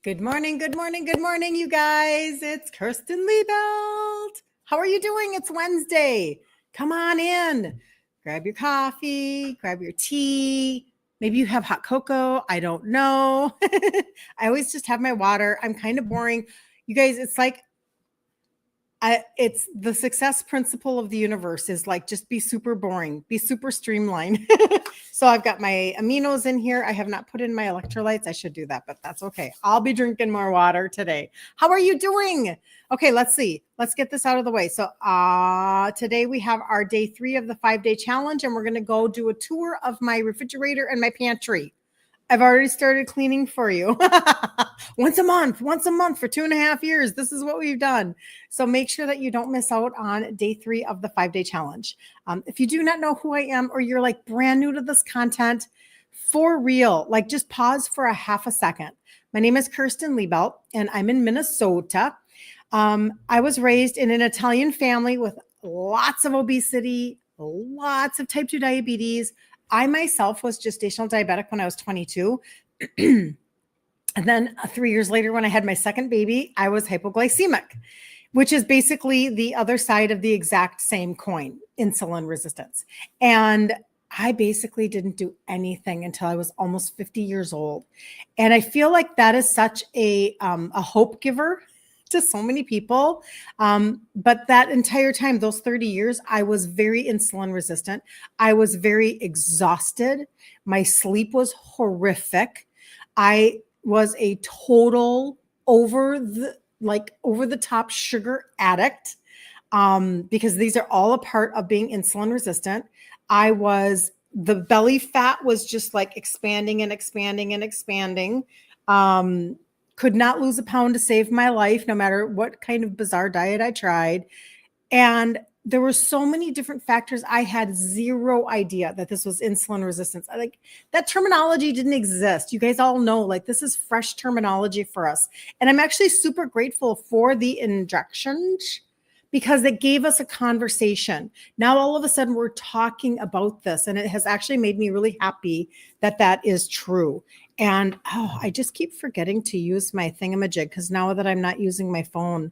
Good morning, good morning, good morning, you guys. It's Kirsten Liebelt. How are you doing? It's Wednesday. Come on in. Grab your coffee, grab your tea. Maybe you have hot cocoa. I don't know. I always just have my water. I'm kind of boring. You guys, it's like it's the success principle of the universe is like just be super boring, be super streamlined. So I've got my aminos in here. I have not put in my electrolytes. I should do that, but that's okay. I'll be drinking more water today. How are you doing? Okay, let's see. Let's get this out of the way. So today we have our day 3 of the 5-day challenge, and we're going to go do a tour of my refrigerator and my pantry. I've already started cleaning for you. once a month for 2.5 years. This is what we've done. So make sure that you don't miss out on day 3 of the 5-day challenge. If you do not know who I am, or you're like brand new to this content, for real, like just pause for a half a second. My name is Kirsten Liebelt, and I'm in Minnesota. I was raised in an Italian family with lots of obesity, lots of type 2 diabetes. I myself was gestational diabetic when I was 22. And then 3 years later, when I had my second baby, I was hypoglycemic, which is basically the other side of the exact same coin, insulin resistance. And I basically didn't do anything until I was almost 50 years old. And I feel like that is such a hope giver to so many people. But that entire time, those 30 years, I was very insulin resistant. I was very exhausted. My sleep was horrific. I was a total over the top sugar addict, because these are all a part of being insulin resistant. The belly fat was just like expanding and expanding and expanding. Could not lose a pound to save my life, no matter what kind of bizarre diet I tried. And there were so many different factors. I had zero idea that this was insulin resistance. Like, that terminology didn't exist. You guys all know, like, this is fresh terminology for us. And I'm actually super grateful for the injections, because it gave us a conversation. Now, all of a sudden, we're talking about this, and it has actually made me really happy that that is true. And I just keep forgetting to use my thingamajig, because now that I'm not using my phone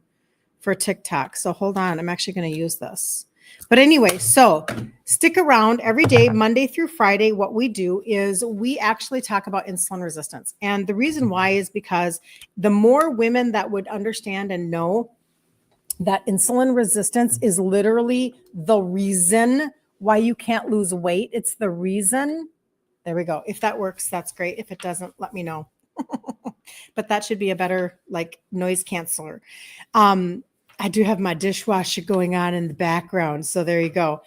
for TikTok. So hold on, I'm actually going to use this. But anyway, so stick around every day, Monday through Friday. What we do is we actually talk about insulin resistance. And the reason why is because the more women that would understand and know that insulin resistance is literally the reason why you can't lose weight. It's the reason. There we go. If that works, that's great. If it doesn't, let me know. But that should be a better noise canceller. I do have my dishwasher going on in the background. So there you go.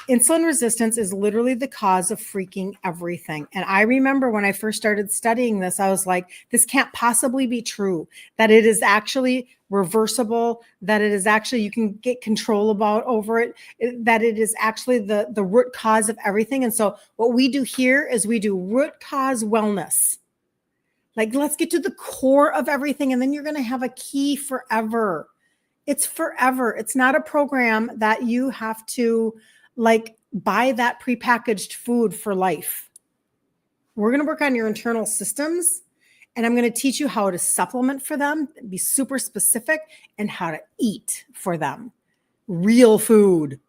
Insulin resistance is literally the cause of freaking everything. And I remember when I first started studying this, I was like, this can't possibly be true, that it is actually reversible, that it is actually, you can get control over it, that it is actually the root cause of everything. And so what we do here is we do root cause wellness. Like, let's get to the core of everything, and then you're going to have a key forever. It's forever. It's not a program that you have to buy that prepackaged food for life. We're going to work on your internal systems, and I'm going to teach you how to supplement for them, be super specific, and how to eat for them. Real food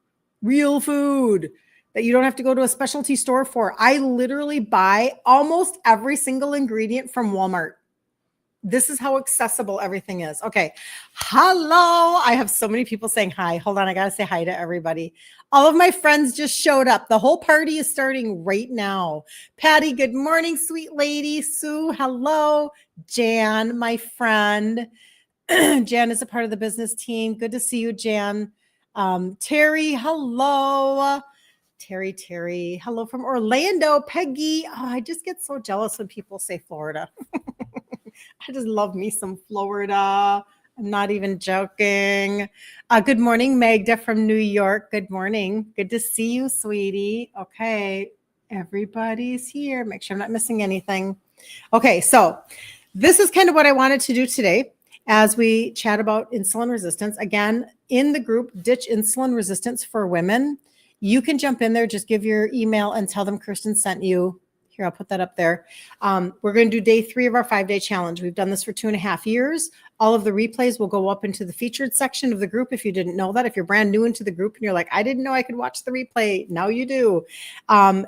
that you don't have to go to a specialty store for. I literally buy almost every single ingredient from Walmart. This is how accessible everything is. Okay. Hello. I have so many people saying hi. Hold on. I got to say hi to everybody. All of my friends just showed up. The whole party is starting right now. Patty, good morning, sweet lady. Sue, hello. Jan, my friend. Jan is a part of the business team. Good to see you, Jan. Terry, hello. Terry, hello from Orlando. Peggy. Oh, I just get so jealous when people say Florida. I just love me some Florida. I'm not even joking. Good morning, Magda from New York. Good morning. Good to see you, sweetie. Okay, everybody's here. Make sure I'm not missing anything. Okay, so this is kind of what I wanted to do today as we chat about insulin resistance. Again, in the group, Ditch Insulin Resistance for Women, you can jump in there, just give your email and tell them Kirsten sent you. Here, I'll put that up there. We're going to do day 3 of our 5-day challenge. We've done this for 2.5 years. All of the replays will go up into the featured section of the group. If you didn't know that, if you're brand new into the group and you're like, I didn't know I could watch the replay. Now you do.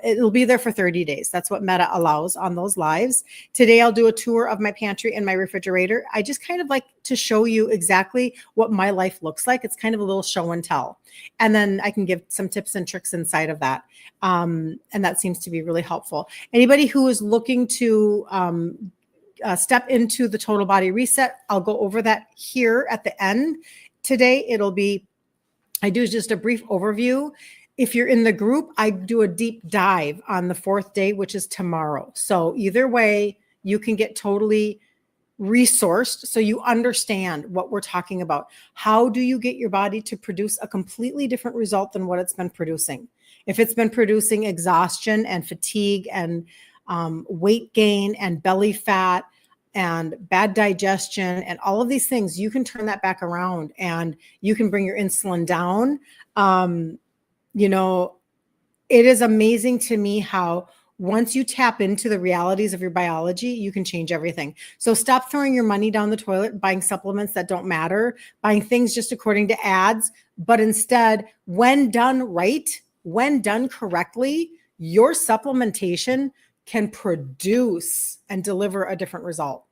It'll be there for 30 days. That's what Meta allows on those lives. Today, I'll do a tour of my pantry and my refrigerator. I just kind of like to show you exactly what my life looks like. It's kind of a little show and tell. And then I can give some tips and tricks inside of that. And that seems to be really helpful. Anybody who is looking to step into the total body reset, I'll go over that here at the end. Today, I do just a brief overview. If you're in the group, I do a deep dive on the 4th day, which is tomorrow. So either way, you can get totally resourced so you understand what we're talking about. How do you get your body to produce a completely different result than what it's been producing? If it's been producing exhaustion and fatigue and weight gain and belly fat and bad digestion and all of these things, you can turn that back around and you can bring your insulin down. It is amazing to me how once you tap into the realities of your biology, you can change everything. So stop throwing your money down the toilet, buying supplements that don't matter, buying things just according to ads, but instead, when done right, when done correctly, your supplementation can produce and deliver a different result.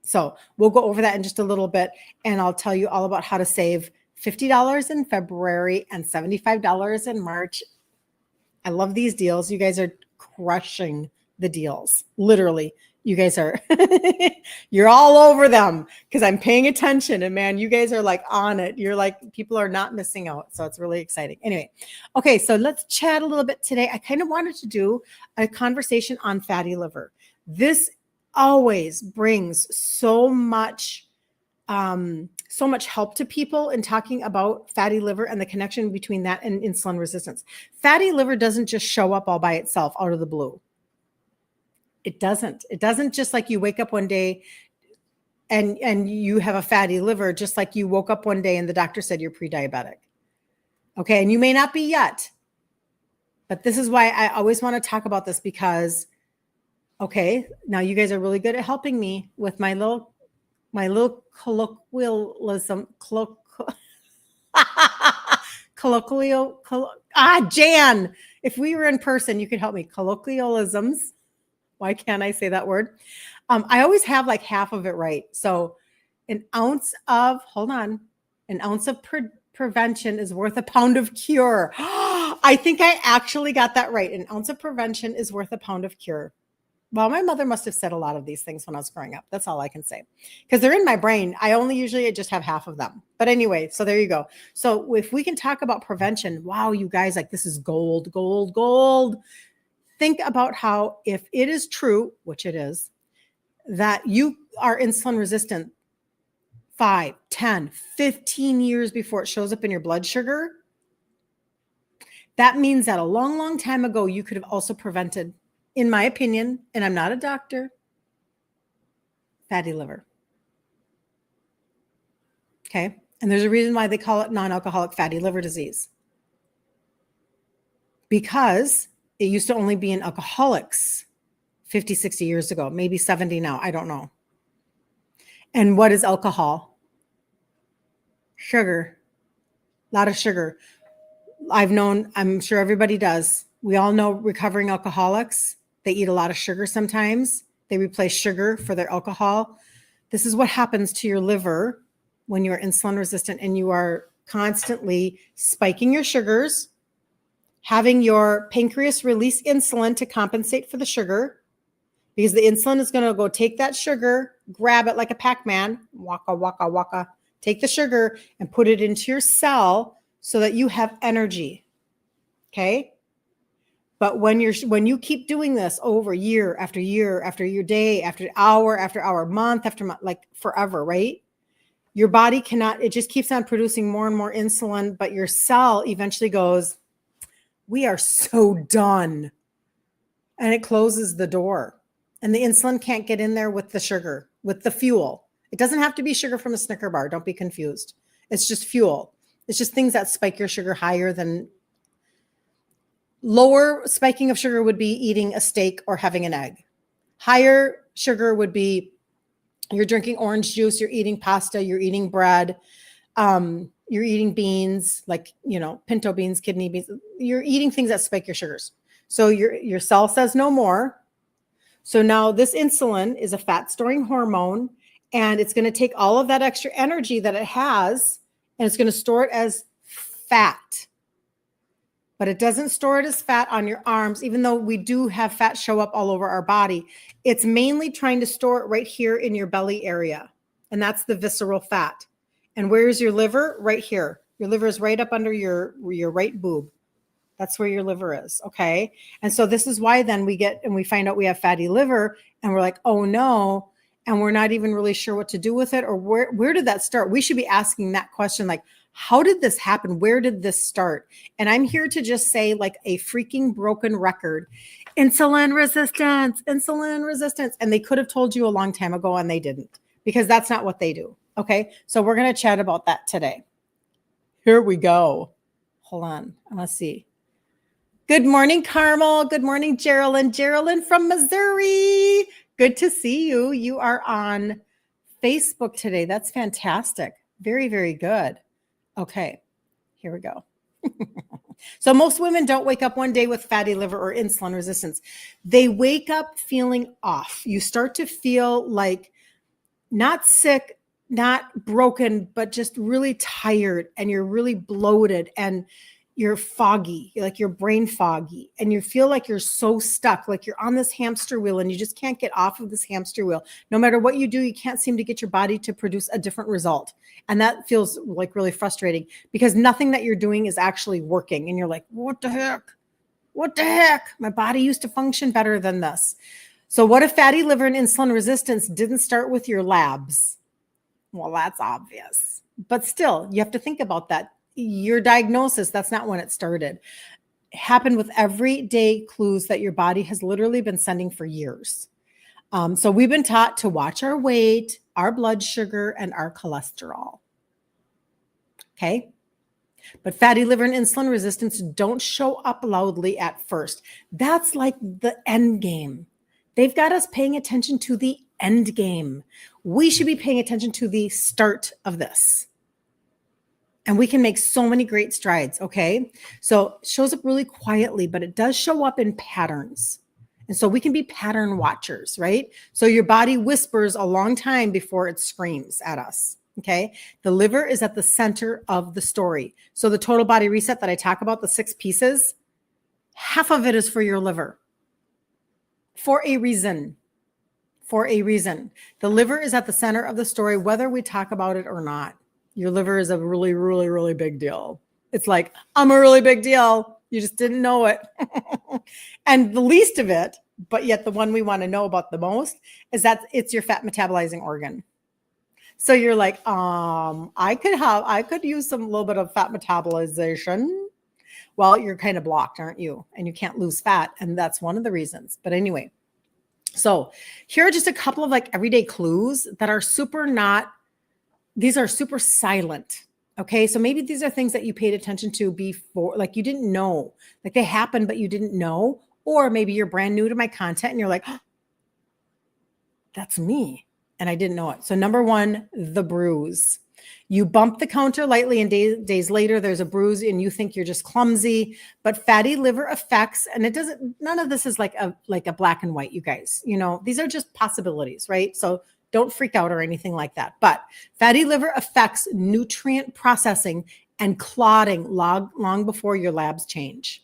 So we'll go over that in just a little bit, and I'll tell you all about how to save $50 in February and $75 in March. I love these deals. You guys are crushing the deals. Literally, you guys are, you're all over them because I'm paying attention, and man, you guys are like on it. You're like, people are not missing out. So it's really exciting. Anyway. Okay. So let's chat a little bit today. I kind of wanted to do a conversation on fatty liver. This always brings so much help to people in talking about fatty liver and the connection between that and insulin resistance. Fatty liver doesn't just show up all by itself out of the blue. It doesn't. It doesn't just like you wake up one day and you have a fatty liver, just like you woke up one day and the doctor said you're pre-diabetic. Okay. And you may not be yet, but this is why I always want to talk about this because, okay, now you guys are really good at helping me with my little colloquialism, Jan, if we were in person, you could help me. Colloquialisms. Why can't I say that word? I always have like half of it right. So an ounce of prevention is worth a pound of cure. I think I actually got that right. An ounce of prevention is worth a pound of cure. Well, my mother must have said a lot of these things when I was growing up. That's all I can say because they're in my brain. I just have half of them. But anyway, so there you go. So if we can talk about prevention, wow, you guys, like this is gold, gold, gold. Think about how if it is true, which it is, that you are insulin resistant 5, 10, 15 years before it shows up in your blood sugar, that means that a long, long time ago, you could have also prevented, in my opinion, and I'm not a doctor, fatty liver. Okay. And there's a reason why they call it non-alcoholic fatty liver disease. Because it used to only be in alcoholics 50, 60 years ago, maybe 70 now. I don't know. And what is alcohol? Sugar. A lot of sugar. I'm sure everybody does. We all know recovering alcoholics. They eat a lot of sugar sometimes. They replace sugar for their alcohol. This is what happens to your liver when you are insulin resistant and you are constantly spiking your sugars, having your pancreas release insulin to compensate for the sugar, because the insulin is going to go take that sugar, grab it like a Pac-Man, waka, waka, waka, take the sugar and put it into your cell so that you have energy. Okay. But when you keep doing this over year after year after year, day after hour, month after month, like forever, right? Your body cannot, it just keeps on producing more and more insulin, but your cell eventually goes, we are so done. And it closes the door. And the insulin can't get in there with the sugar, with the fuel. It doesn't have to be sugar from a Snicker bar. Don't be confused. It's just fuel. It's just things that spike your sugar higher than Lower spiking of sugar would be eating a steak or having an egg. Higher sugar would be you're drinking orange juice, you're eating pasta, you're eating bread, you're eating beans, like, pinto beans, kidney beans. You're eating things that spike your sugars. So your cell says no more. So now this insulin is a fat storing hormone, and it's going to take all of that extra energy that it has, and it's going to store it as fat. But it doesn't store it as fat on your arms, even though we do have fat show up all over our body. It's mainly trying to store it right here in your belly area. And that's the visceral fat. And where's your liver? Right here. Your liver is right up under your right boob. That's where your liver is. Okay. And so this is why then we find out we have fatty liver, and we're like, oh no. And we're not even really sure what to do with it, or where did that start? We should be asking that question, like, how did this happen? Where did this start? And I'm here to just say, like a freaking broken record, insulin resistance. And they could have told you a long time ago, and they didn't, because that's not what they do. Okay. So we're going to chat about that today. Here we go. Hold on. Let's see. Good morning, Carmel. Good morning, Geraldine. Geraldine from Missouri. Good to see you. You are on Facebook today. That's fantastic. Very, very good. Okay, here we go. So most women don't wake up one day with fatty liver or insulin resistance. They wake up feeling off. You start to feel like not sick, not broken, but just really tired, and you're really bloated, and you're foggy, like your brain foggy, and you feel like you're so stuck, like you're on this hamster wheel and you just can't get off of this hamster wheel. No matter what you do, you can't seem to get your body to produce a different result. And that feels like really frustrating, because nothing that you're doing is actually working. And you're like, what the heck? What the heck? My body used to function better than this. So what if fatty liver and insulin resistance didn't start with your labs? Well, that's obvious, but still, you have to think about that. Your diagnosis, that's not when it started. It happened with everyday clues that your body has literally been sending for years. So we've been taught to watch our weight, our blood sugar, and our cholesterol. Okay. But fatty liver and insulin resistance don't show up loudly at first. That's like the end game. They've got us paying attention to the end game. We should be paying attention to the start of this. And we can make so many great strides, okay? So it shows up really quietly, but it does show up in patterns. And so we can be pattern watchers, right? So your body whispers a long time before it screams at us, okay? The liver is at the center of the story. So the total body reset that I talk about, the 6 pieces, half of it is for your liver. For a reason. For a reason. The liver is at the center of the story, whether we talk about it or not. Your liver is a really, really, really big deal. It's like, I'm a really big deal. You just didn't know it. And the least of it, but yet the one we want to know about the most, is that it's your fat metabolizing organ. So you're like, I could use some little bit of fat metabolization. Well, you're kind of blocked, aren't you? And you can't lose fat. And that's one of the reasons. But anyway, so here are just a couple of like everyday clues that are these are super silent. Okay. So maybe these are things that you paid attention to before, like you didn't know, like they happened, but you didn't know. Or maybe you're brand new to my content and you're like, oh, that's me. And I didn't know it. So number 1, the bruise. You bump the counter lightly and days later, there's a bruise and you think you're just clumsy, but fatty liver effects. And none of this is like a black and white, you guys, these are just possibilities, right? So don't freak out or anything like that. But fatty liver affects nutrient processing and clotting long before your labs change.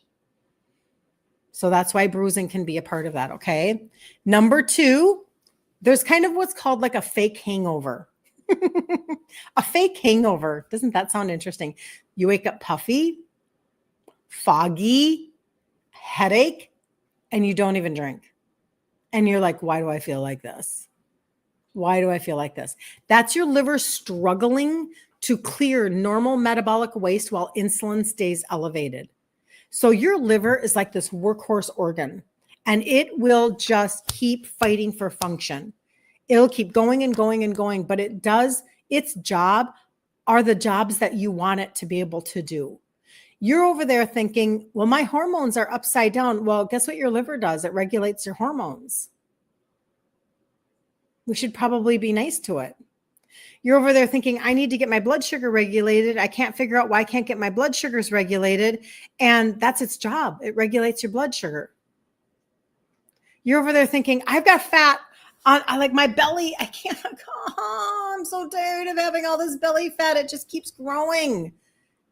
So that's why bruising can be a part of that, okay? Number 2, there's kind of what's called like a fake hangover. A fake hangover. Doesn't that sound interesting? You wake up puffy, foggy, headache, and you don't even drink. And you're like, why do I feel like this? Why do I feel like this? That's your liver struggling to clear normal metabolic waste while insulin stays elevated. So your liver is like this workhorse organ, and it will just keep fighting for function. It'll keep going and going and going, but its job are the jobs that you want it to be able to do. You're over there thinking, well, my hormones are upside down. Well, guess what your liver does? It regulates your hormones. We should probably be nice to it. You're over there thinking, I need to get my blood sugar regulated. I can't figure out why I can't get my blood sugars regulated. And that's its job. It regulates your blood sugar. You're over there thinking, I've got fat on like my belly. I can't, I'm so tired of having all this belly fat. It just keeps growing.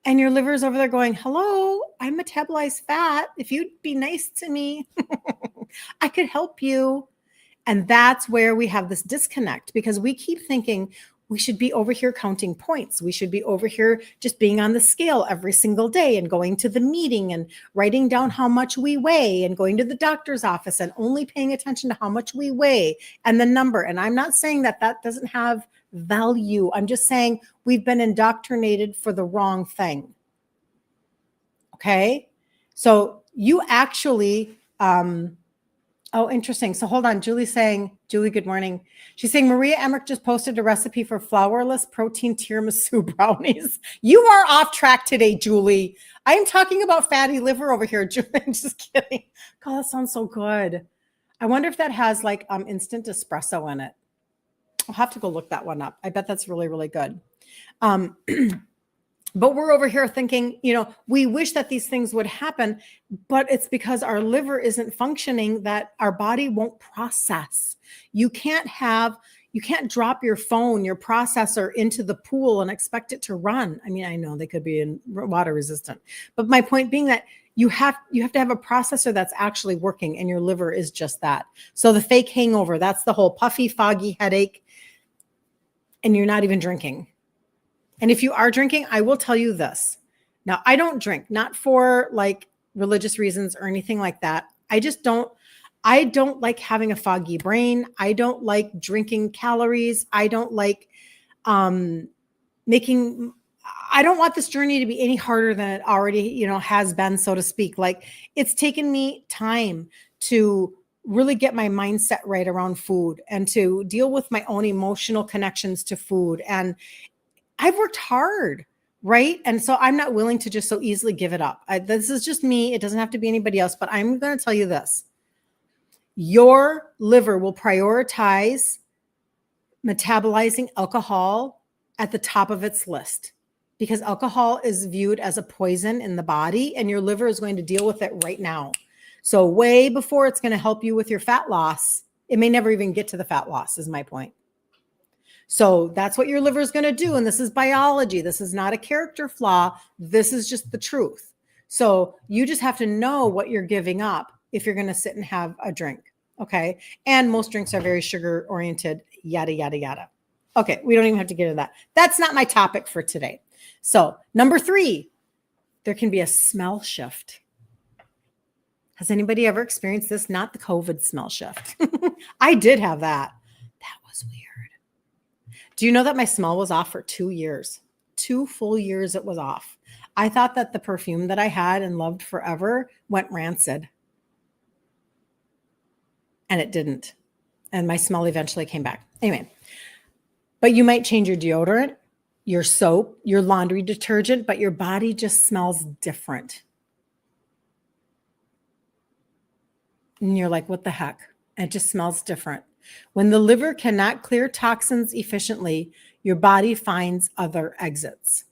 And your liver's over there going, hello, I metabolize fat. If you'd be nice to me, I could help you. And that's where we have this disconnect, because we keep thinking we should be over here counting points. We should be over here just being on the scale every single day and going to the meeting and writing down how much we weigh and going to the doctor's office and only paying attention to how much we weigh and the number. And I'm not saying that that doesn't have value. I'm just saying we've been indoctrinated for the wrong thing. Okay. So you actually, oh, interesting. So hold on. Julie's saying, Julie, good morning. She's saying Maria Emmerich just posted a recipe for flourless protein tiramisu brownies. You are off track today, Julie. I am talking about fatty liver over here, Julie. I'm just kidding. God, that sounds so good. I wonder if that has like instant espresso in it. I'll have to go look that one up. I bet that's really, really good. But we're over here thinking, you know, we wish that these things would happen, but it's because our liver isn't functioning that our body won't process. You can't drop your phone, your processor into the pool and expect it to run. I mean, I know they could be water resistant, but my point being that you have to have a processor that's actually working, and your liver is just that. So the fake hangover, that's the whole puffy, foggy headache, and you're not even drinking. And if you are drinking, I will tell you this. Now, I don't drink, not for like religious reasons or anything like that. I don't like having a foggy brain. I don't like drinking calories. I don't like I don't want this journey to be any harder than it already, you know, has been, so to speak. Like, it's taken me time to really get my mindset right around food and to deal with my own emotional connections to food. And I've worked hard, right? And so I'm not willing to just so easily give it up. This is just me. It doesn't have to be anybody else, but I'm going to tell you this. Your liver will prioritize metabolizing alcohol at the top of its list, because alcohol is viewed as a poison in the body, and your liver is going to deal with it right now. So way before it's going to help you with your fat loss, it may never even get to the fat loss, is my point. So that's what your liver is going to do. And this is biology. This is not a character flaw. This is just the truth. So you just have to know what you're giving up if you're going to sit and have a drink. Okay. And most drinks are very sugar oriented, yada, yada, yada. Okay. We don't even have to get into that. That's not my topic for today. So number 3, there can be a smell shift. Has anybody ever experienced this? Not the COVID smell shift. I did have that. That was weird. Do you know that my smell was off for 2 years? 2 full years it was off. I thought that the perfume that I had and loved forever went rancid. And it didn't. And my smell eventually came back. Anyway, but you might change your deodorant, your soap, your laundry detergent, but your body just smells different. And you're like, what the heck? And it just smells different. When the liver cannot clear toxins efficiently, your body finds other exits.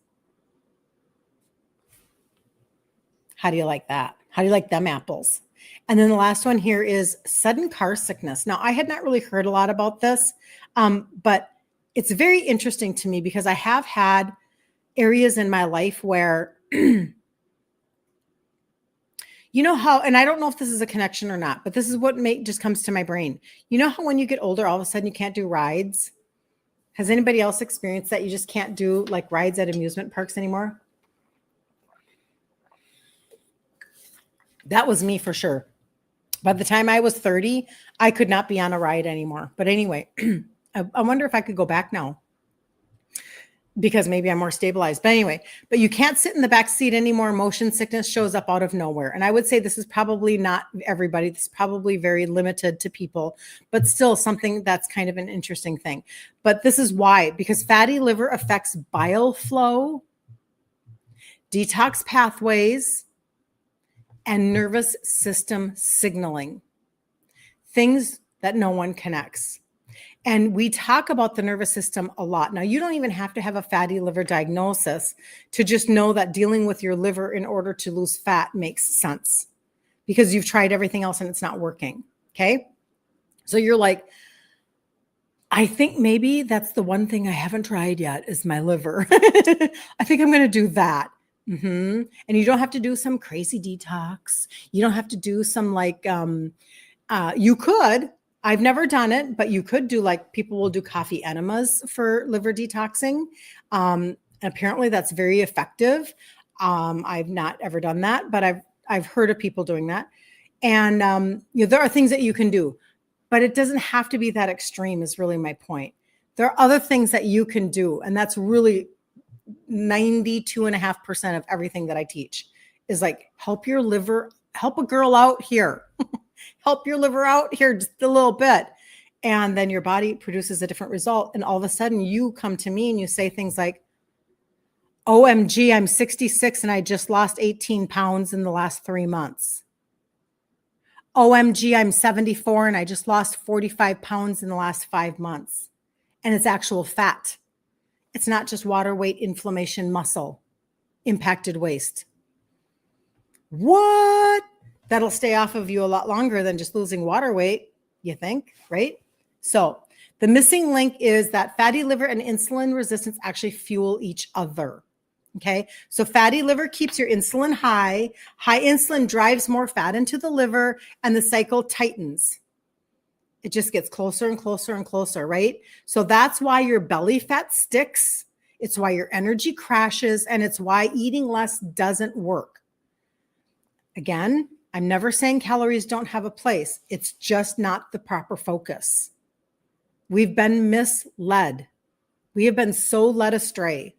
How do you like that? How do you like them apples? And then the last one here is sudden car sickness. Now, I had not really heard a lot about this, but it's very interesting to me because I have had areas in my life where you know how, and I don't know if this is a connection or not, but this is what just comes to my brain. You know how when you get older, all of a sudden you can't do rides? Has anybody else experienced that? You just can't do like rides at amusement parks anymore? That was me for sure. By the time I was 30, I could not be on a ride anymore. But anyway, I wonder if I could go back now, because maybe I'm more stabilized. But anyway, but you can't sit in the back seat anymore. Motion sickness shows up out of nowhere. And I would say this is probably not everybody. This is probably very limited to people, but still something that's kind of an interesting thing. But this is why, because fatty liver affects bile flow, detox pathways, and nervous system signaling, things that no one connects. And we talk about the nervous system a lot. Now, you don't even have to have a fatty liver diagnosis to just know that dealing with your liver in order to lose fat makes sense, because you've tried everything else and it's not working. Okay. So you're like, I think maybe that's the one thing I haven't tried yet is my liver. I think I'm going to do that. And you don't have to do some crazy detox. You don't have to do some like, you could, I've never done it, but you could do like people will do coffee enemas for liver detoxing. And apparently that's very effective. I've not ever done that, but I've heard of people doing that. And there are things that you can do, but it doesn't have to be that extreme is really my point. There are other things that you can do. And that's really 92.5% of everything that I teach is like, help your liver, help a girl out here, help your liver out here just a little bit. And then your body produces a different result. And all of a sudden you come to me and you say things like, OMG, I'm 66 and I just lost 18 pounds in the last 3 months. OMG, I'm 74 and I just lost 45 pounds in the last 5 months. And it's actual fat. It's not just water weight, inflammation, muscle, impacted waste. What? That'll stay off of you a lot longer than just losing water weight, you think, right? So the missing link is that fatty liver and insulin resistance actually fuel each other. Okay, so fatty liver keeps your insulin high. High insulin drives more fat into the liver and the cycle tightens. It just gets closer and closer and closer, right? So that's why your belly fat sticks. It's why your energy crashes, and it's why eating less doesn't work. Again, I'm never saying calories don't have a place. It's just not the proper focus. We've been misled. We have been so led astray.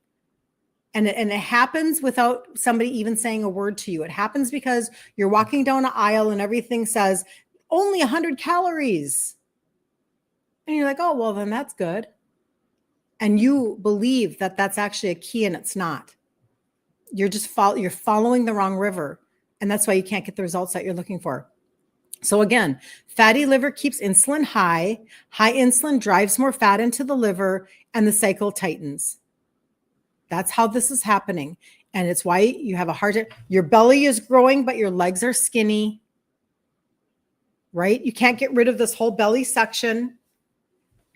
And it happens without somebody even saying a word to you. It happens because you're walking down an aisle and everything says only 100 calories. And you're like, oh, well, then that's good. And you believe that that's actually a key, and it's not. You're just you're following the wrong river. And that's why you can't get the results that you're looking for. So again, fatty liver keeps insulin high. High insulin drives more fat into the liver, and the cycle tightens. That's how this is happening. And it's why you have a hard time. Your belly is growing, but your legs are skinny, right? You can't get rid of this whole belly section.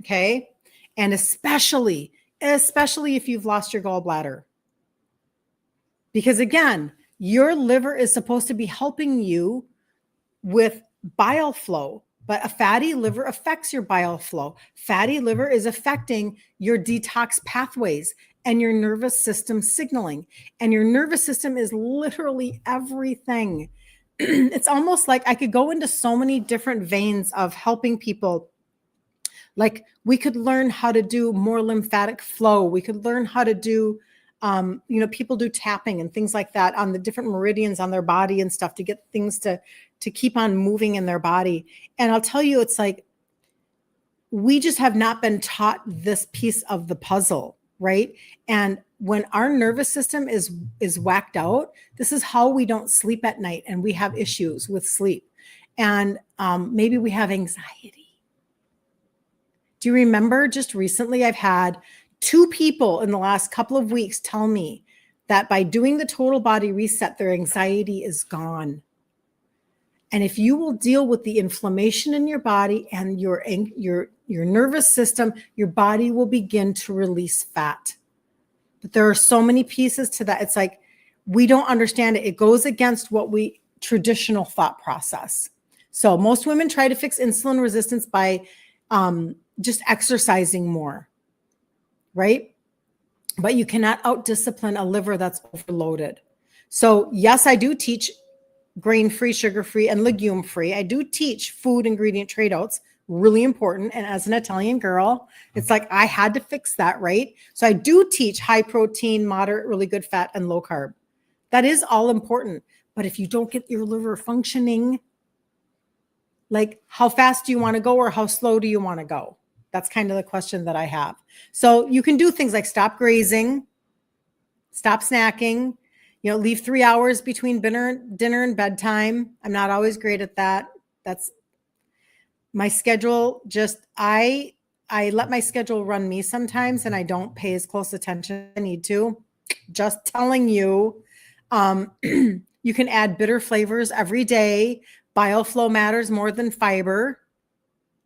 Okay. And especially if you've lost your gallbladder. Because again, your liver is supposed to be helping you with bile flow, but a fatty liver affects your bile flow. Fatty liver is affecting your detox pathways and your nervous system signaling. And your nervous system is literally everything. It's almost like I could go into so many different veins of helping people. Like we could learn how to do more lymphatic flow. We could learn how to do, people do tapping and things like that on the different meridians on their body and stuff to get things to keep on moving in their body. And I'll tell you, it's like, we just have not been taught this piece of the puzzle, right? And when our nervous system is whacked out, this is how we don't sleep at night and we have issues with sleep. And maybe we have anxiety. Do you remember just recently I've had 2 people in the last couple of weeks tell me that by doing the total body reset, their anxiety is gone. And if you will deal with the inflammation in your body and your nervous system, your body will begin to release fat. But there are so many pieces to that. It's like, we don't understand it. It goes against what traditional thought process. So most women try to fix insulin resistance by just exercising more, right? But you cannot out-discipline a liver that's overloaded. So yes, I do teach grain-free, sugar-free, and legume-free. I do teach food ingredient trade-outs, really important. And as an Italian girl, it's like I had to fix that, right? So I do teach high protein, moderate, really good fat, and low carb. That is all important. But if you don't get your liver functioning, like how fast do you want to go or how slow do you want to go? That's kind of the question that I have. So you can do things like stop grazing, stop snacking. Leave 3 hours between dinner and bedtime. I'm not always great at that. That's my schedule. I let my schedule run me sometimes, and I don't pay as close attention as I need to. Just telling you. You can add bitter flavors every day. Bile flow matters more than fiber.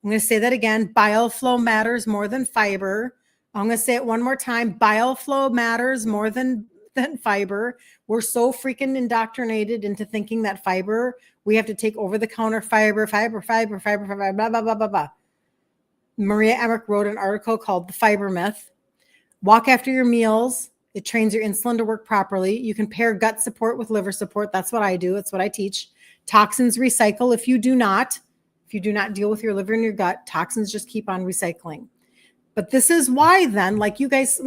I'm going to say that again. Bile flow matters more than fiber. I'm going to say it one more time. Bile flow matters more than fiber. We're so freaking indoctrinated into thinking that we have to take over-the-counter fiber, blah, blah, blah, blah, blah. Maria Emmerich wrote an article called The Fiber Myth. Walk after your meals. It trains your insulin to work properly. You can pair gut support with liver support. That's what I do. That's what I teach. Toxins recycle. If you do not deal with your liver and your gut, toxins just keep on recycling. But this is why then, like you guys,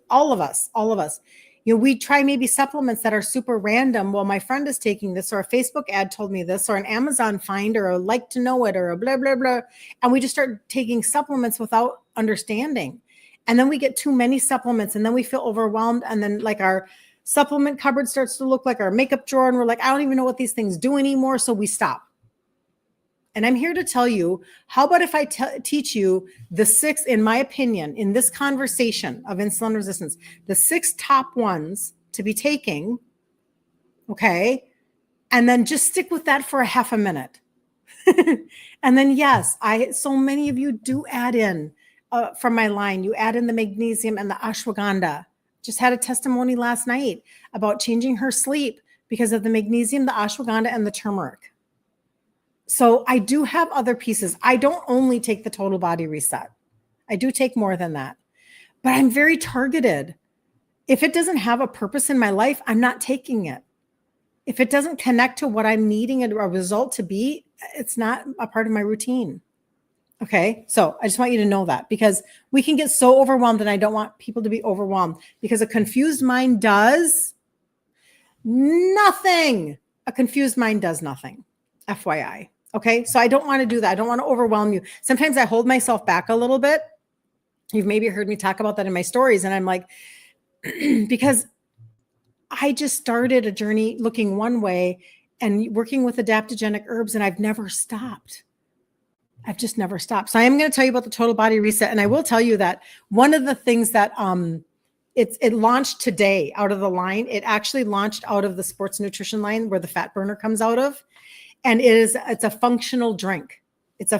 all of us, we try maybe supplements that are super random. Well, my friend is taking this, or a Facebook ad told me this, or an Amazon find, or a like to know it, or a blah, blah, blah. And we just start taking supplements without understanding. And then we get too many supplements, and then we feel overwhelmed. And then like our supplement cupboard starts to look like our makeup drawer. And we're like, I don't even know what these things do anymore. So we stop. And I'm here to tell you, how about if I teach you the 6, in my opinion, in this conversation of insulin resistance, the 6 top ones to be taking, okay? And then just stick with that for a half a minute. And then, yes, so many of you do add in from my line, you add in the magnesium and the ashwagandha. Just had a testimony last night about changing her sleep because of the magnesium, the ashwagandha, and the turmeric. So I do have other pieces. I don't only take the total body reset. I do take more than that, but I'm very targeted. If it doesn't have a purpose in my life, I'm not taking it. If it doesn't connect to what I'm needing a result to be, it's not a part of my routine. Okay. So I just want you to know that, because we can get so overwhelmed, and I don't want people to be overwhelmed, because a confused mind does nothing. A confused mind does nothing. FYI. Okay. So I don't want to do that. I don't want to overwhelm you. Sometimes I hold myself back a little bit. You've maybe heard me talk about that in my stories. And I'm like, because I just started a journey looking one way and working with adaptogenic herbs, and I've never stopped. I've just never stopped. So I am going to tell you about the total body reset. And I will tell you that one of the things that it launched today out of the line, it actually launched out of the sports nutrition line where the fat burner comes out of. And it's a functional drink. It's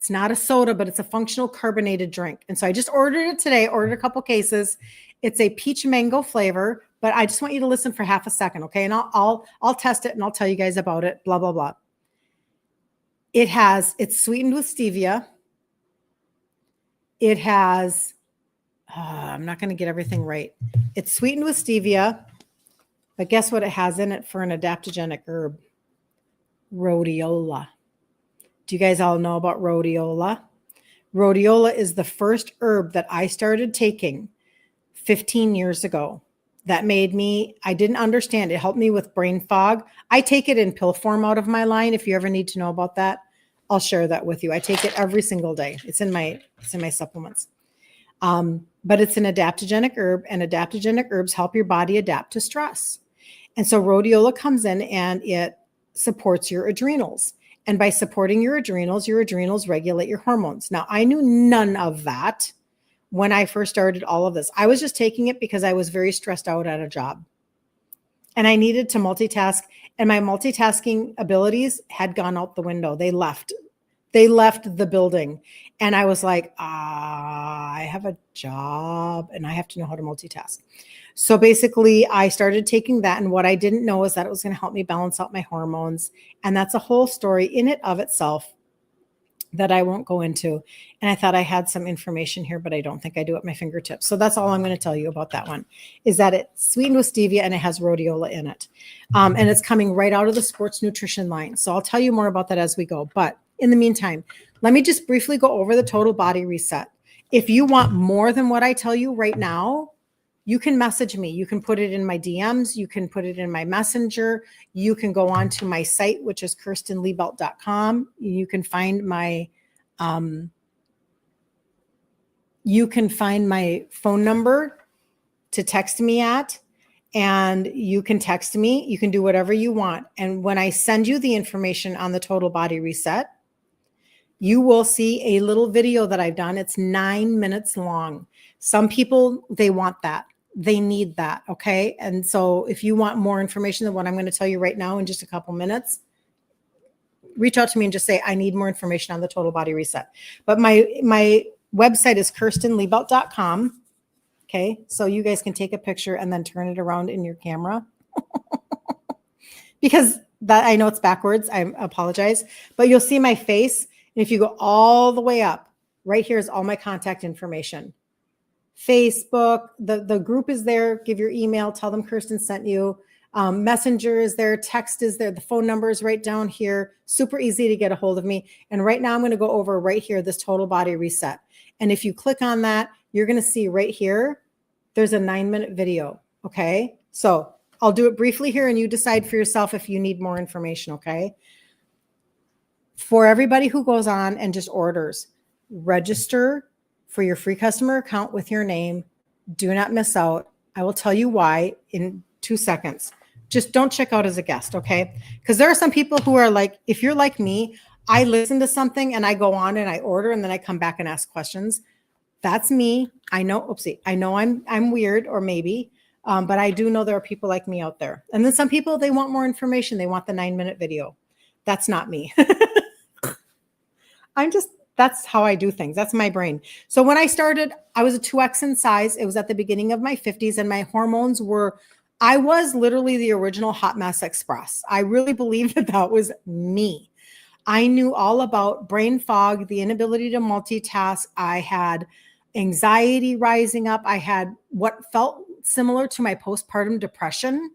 not a soda, but it's a functional carbonated drink. And so I just ordered it today, ordered a couple cases. It's a peach mango flavor, but I just want you to listen for half a second. Okay. And I'll test it and I'll tell you guys about it, blah, blah, blah. It's sweetened with stevia. It has, I'm not going to get everything right. It's sweetened with stevia, but guess what it has in it for an adaptogenic herb? Rhodiola. Do you guys all know about rhodiola? Rhodiola is the first herb that I started taking 15 years ago. That I didn't understand. It helped me with brain fog. I take it in pill form out of my line. If you ever need to know about that, I'll share that with you. I take it every single day. It's in my supplements. But it's an adaptogenic herb, and adaptogenic herbs help your body adapt to stress. And so rhodiola comes in and it supports your adrenals. And by supporting your adrenals regulate your hormones. Now, I knew none of that when I first started all of this. I was just taking it because I was very stressed out at a job. And I needed to multitask. And my multitasking abilities had gone out the window. They left the building. And I was like, I have a job and I have to know how to multitask. So basically I started taking that. And what I didn't know is that it was going to help me balance out my hormones. And that's a whole story in it of itself that I won't go into. And I thought I had some information here, but I don't think I do at my fingertips. So that's all I'm going to tell you about that one, is that it's sweetened with stevia and it has rhodiola in it. And it's coming right out of the sports nutrition line. So I'll tell you more about that as we go. But in the meantime, let me just briefly go over the total body reset. If you want more than what I tell you right now, you can message me. You can put it in my DMs. You can put it in my messenger. You can go on to my site, which is kirstenliebelt.com. You can find my phone number to text me at. and you can text me. You can do whatever you want. And when I send you the information on the total body reset, you will see a little video that I've done. It's 9 minutes long. Some people, they want that. They need that. Okay. And so if you want more information than what I'm going to tell you right now in just a couple minutes, reach out to me and just say, I need more information on the total body reset. But my website is kirstenliebelt.com. Okay. So you guys can take a picture and then turn it around in your camera. Because that, I know it's backwards. I apologize, but you'll see my face. And if you go all the way up, right here is all my contact information. Facebook, the group is there. Give your email, tell them Kirsten sent you. Messenger is there, text is there, the phone number is right down here. Super easy to get a hold of me. And right now I'm going to go over right here, this total body reset. And if you click on that, you're going to see right here, there's a 9-minute video. Okay. So I'll do it briefly here and you decide for yourself if you need more information. Okay. For everybody who goes on and just orders, register for your free customer account with your name. Do not miss out. I will tell you why in 2 seconds. Just don't check out as a guest, okay? Because there are some people who are like, if you're like me, I listen to something and I go on and I order and then I come back and ask questions. That's me. I know, oopsie, I know I'm weird or maybe, but I do know there are people like me out there. And then some people, they want more information. They want the 9-minute video. That's not me. That's how I do things. That's my brain. So when I started, I was a 2X in size. It was at the beginning of my 50s and my hormones I was literally the original hot mess express. I really believe that was me. I knew all about brain fog, the inability to multitask. I had anxiety rising up. I had what felt similar to my postpartum depression.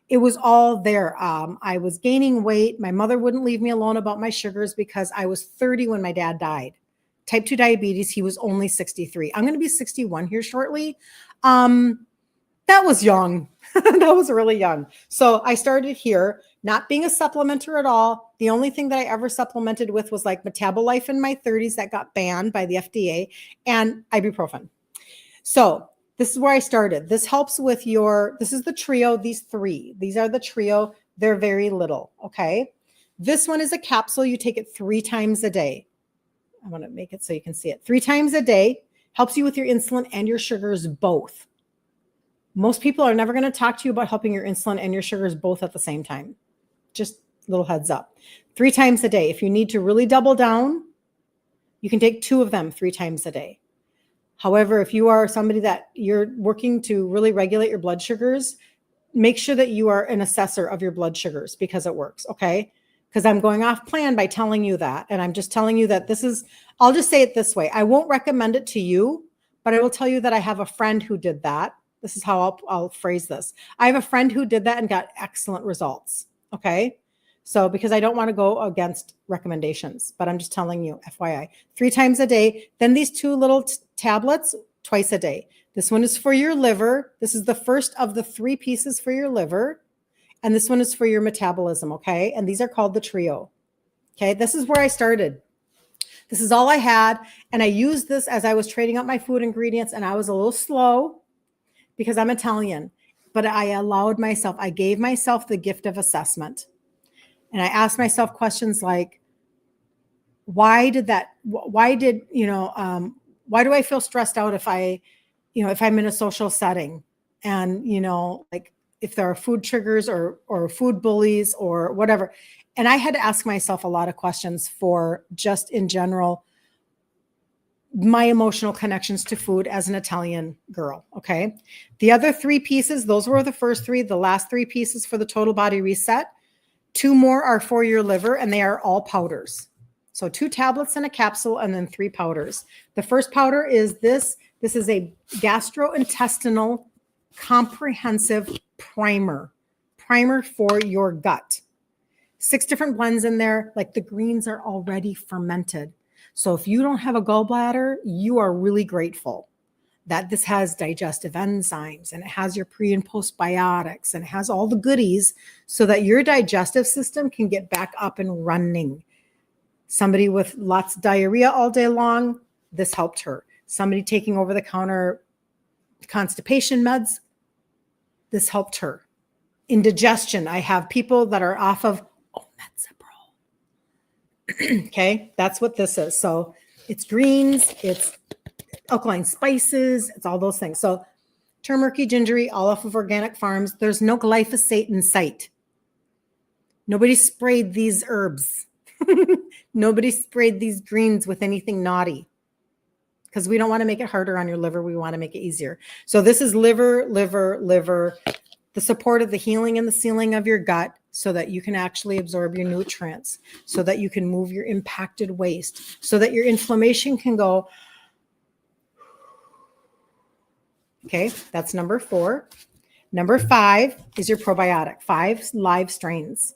It was all there. I was gaining weight. My mother wouldn't leave me alone about my sugars because I was 30 when my dad died. Type 2 diabetes. He was only 63. I'm going to be 61 here shortly. That was young. That was really young. So I started here, not being a supplementer at all. The only thing that I ever supplemented with was like Metabolife in my 30s that got banned by the FDA and ibuprofen. So this is where I started. This helps with this is the trio, these three. These are the trio. They're very little, okay? This one is a capsule. You take it 3 times a day. I want to make it so you can see it. 3 times a day. Helps you with your insulin and your sugars both. Most people are never going to talk to you about helping your insulin and your sugars both at the same time. Just a little heads up. 3 times a day. If you need to really double down, you can take 2 of them 3 times a day. However, if you are somebody that you're working to really regulate your blood sugars, make sure that you are an assessor of your blood sugars because it works, okay? Because I'm going off plan by telling you that. And I'm just telling you that I'll just say it this way. I won't recommend it to you, but I will tell you that I have a friend who did that. This is how I'll phrase this. I have a friend who did that and got excellent results, okay? So because I don't want to go against recommendations, but I'm just telling you, FYI, 3 times a day. Then these 2 little tablets twice a day. This one is for your liver. This is the first of the 3 pieces for your liver. And this one is for your metabolism, okay? And these are called the trio, okay? This is where I started. This is all I had. And I used this as I was trading up my food ingredients and I was a little slow because I'm Italian, but I gave myself the gift of assessment. And I asked myself questions like, why do I feel stressed out if I'm in a social setting and, like if there are food triggers or food bullies or whatever. And I had to ask myself a lot of questions for just in general, my emotional connections to food as an Italian girl. Okay. The other 3 pieces, those were the first 3, the last 3 pieces for the total body reset. 2 more are for your liver and they are all powders. So 2 tablets in a capsule and then 3 powders. The first powder is this. This is a gastrointestinal comprehensive primer for your gut. 6 different blends in there. Like the greens are already fermented. So if you don't have a gallbladder, you are really grateful that this has digestive enzymes and it has your pre and postbiotics and it has all the goodies so that your digestive system can get back up and running. Somebody with lots of diarrhea all day long, this helped her. Somebody taking over the counter constipation meds, This helped her. Indigestion. I have people that are off of Metsipro. Okay, that's what this is. So it's greens, it's alkaline spices, it's all those things. So turmeric, gingery, all off of organic farms. There's no glyphosate in sight. Nobody sprayed these herbs. Nobody sprayed these greens with anything naughty, because we don't want to make it harder on your liver. We want to make it easier. So this is liver, the support of the healing and the sealing of your gut, so that you can actually absorb your nutrients, so that you can move your impacted waste, so that your inflammation can go. Okay, that's number 4. Number 5 is your probiotic, 5 live strains.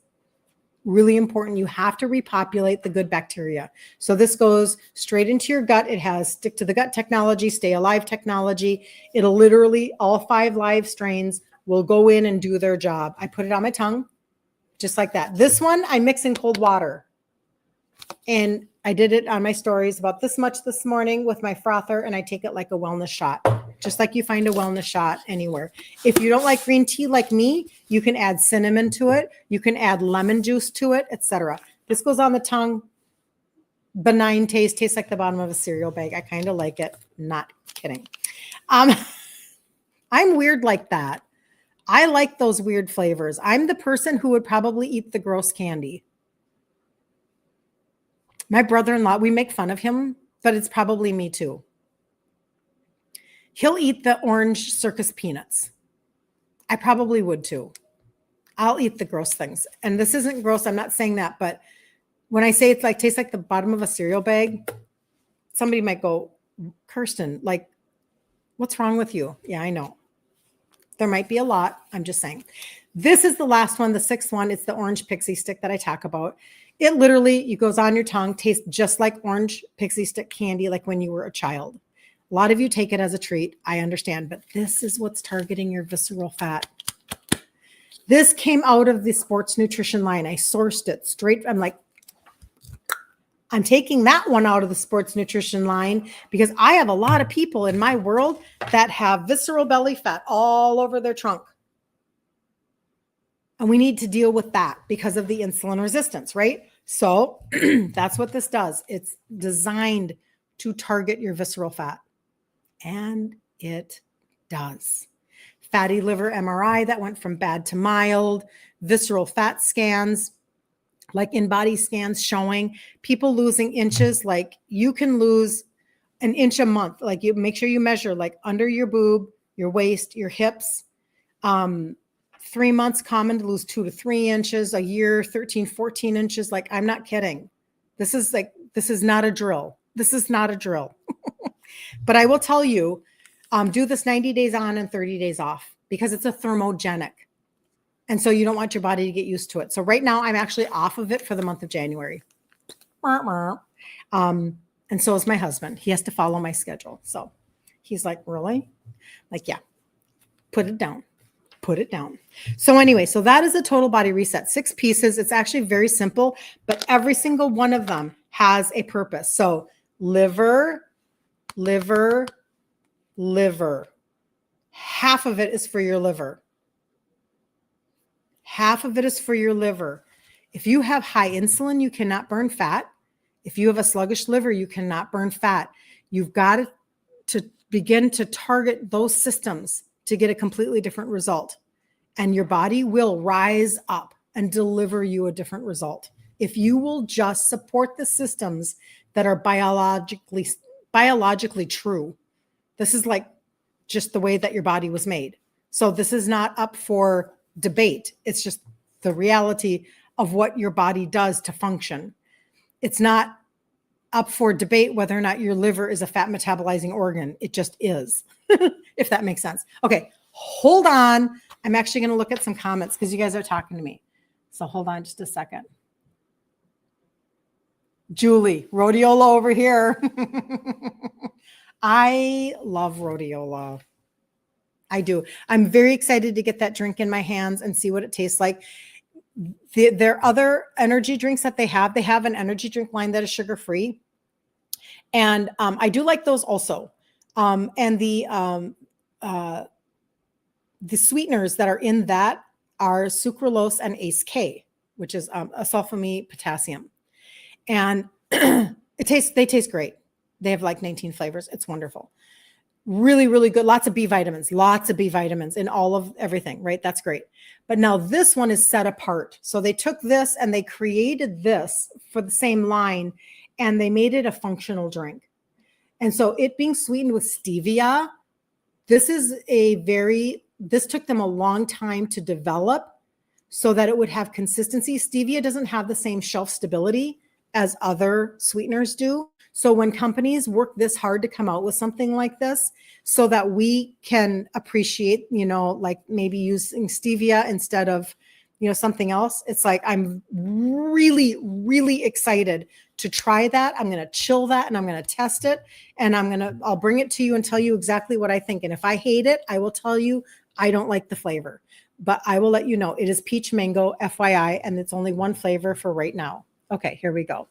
Really important. You have to repopulate the good bacteria. So this goes straight into your gut. It has stick to the gut technology, stay alive technology. It'll literally, all 5 live strains will go in and do their job. I put it on my tongue, just like that. This one, I mix in cold water. And I did it on my stories about this much this morning with my frother, and I take it like a wellness shot, just like you find a wellness shot anywhere. If you don't like green tea like me, you can add cinnamon to it. You can add lemon juice to it, etc. This goes on the tongue. Benign taste, tastes like the bottom of a cereal bag. I kind of like it. Not kidding. I'm weird like that. I like those weird flavors. I'm the person who would probably eat the gross candy. My brother-in-law, we make fun of him, but it's probably me too. He'll eat the orange circus peanuts. I probably would too. I'll eat the gross things. And this isn't gross. I'm not saying that. But when I say it's like tastes like the bottom of a cereal bag, somebody might go, Kirsten, like, what's wrong with you? Yeah, I know. There might be a lot. I'm just saying. This is the last one, the 6th one. It's the orange pixie stick that I talk about. It literally, it goes on your tongue, tastes just like orange pixie stick candy, like when you were a child. A lot of you take it as a treat. I understand, but this is what's targeting your visceral fat. This came out of the sports nutrition line. I sourced it straight. I'm taking that one out of the sports nutrition line because I have a lot of people in my world that have visceral belly fat all over their trunk. And we need to deal with that because of the insulin resistance, right? So that's what this does. It's designed to target your visceral fat. And it does. Fatty liver MRI that went from bad to mild, visceral fat scans, like in-body scans showing people losing inches. Like you can lose an inch a month. Like you make sure you measure like under your boob, your waist, your hips. 3 months common to lose 2 to 3 inches, a year, 13, 14 inches. Like, I'm not kidding. This is not a drill. This is not a drill. But I will tell you, do this 90 days on and 30 days off because it's a thermogenic. And so you don't want your body to get used to it. So right now I'm actually off of it for the month of January. And so is my husband. He has to follow my schedule. So he's like, really? Like, yeah, put it down. Put it down. So anyway, so that is a total body reset, 6 pieces. It's actually very simple, but every single one of them has a purpose. So liver. Half of it is for your liver. Half of it is for your liver. If you have high insulin, you cannot burn fat. If you have a sluggish liver, you cannot burn fat. You've got to begin to target those systems to get a completely different result. And your body will rise up and deliver you a different result. If you will just support the systems that are biologically true. This is like just the way that your body was made. So this is not up for debate. It's just the reality of what your body does to function. It's not up for debate whether or not your liver is a fat metabolizing organ. It just is, if that makes sense. Okay, hold on. I'm actually going to look at some comments because you guys are talking to me. So hold on just a second. Julie, rhodiola over here. I love rhodiola. I do. I'm very excited to get that drink in my hands and see what it tastes like. There are other energy drinks that they have. They have an energy drink line that is sugar-free. And I do like those also. And the the sweeteners that are in that are sucralose and ACE-K, which is a sulfamine potassium. And they taste great. They have like 19 flavors. It's wonderful. Really, really good. Lots of B vitamins in all of everything, right? That's great. But now this one is set apart. So they took this and they created this for the same line, and they made it a functional drink. And so it being sweetened with stevia, this took them a long time to develop so that it would have consistency. Stevia doesn't have the same shelf stability as other sweeteners do. So when companies work this hard to come out with something like this so that we can appreciate, like maybe using stevia instead of, something else, it's like, I'm really, really excited to try that. I'm going to chill that and I'm going to test it, and I'll bring it to you and tell you exactly what I think. And if I hate it, I will tell you I don't like the flavor, but I will let you know. It is peach mango, FYI, and it's only one flavor for right now. Okay, here we go.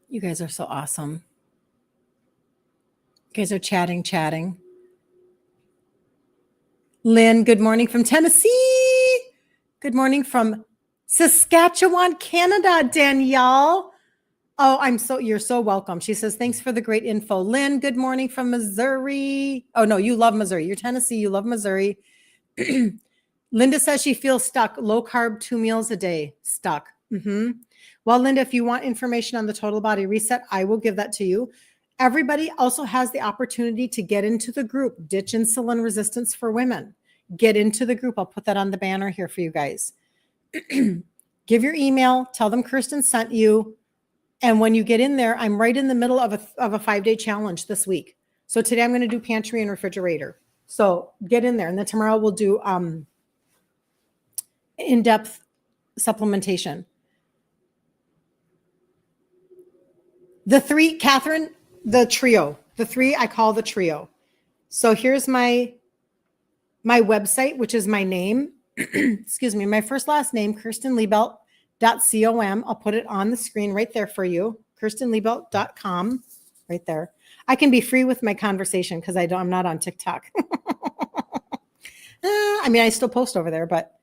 You guys are so awesome. You guys are chatting. Lynn, good morning from Tennessee. Good morning from Saskatchewan, Canada, Danielle. Oh, you're so welcome. She says, thanks for the great info. Lynn, good morning from Missouri. Oh, no, you love Missouri. You're Tennessee. You love Missouri. Linda says she feels stuck. Low carb, 2 meals a day. Stuck. Well, Linda, if you want information on the total body reset, I will give that to you. Everybody also has the opportunity to get into the group, Ditch Insulin Resistance for Women. Get into the group. I'll put that on the banner here for you guys. Give your email. Tell them Kirsten sent you. And when you get in there, I'm right in the middle of a 5-day challenge this week. So today I'm going to do pantry and refrigerator. So get in there. And then tomorrow we'll do in-depth supplementation. The 3, Catherine, the trio. The 3 I call the trio. So here's my website, which is my name. Excuse me, my first last name, kirstenliebelt.com. I'll put it on the screen right there for you. kirstenliebelt.com right there. I can be free with my conversation because I'm not on TikTok. I still post over there, but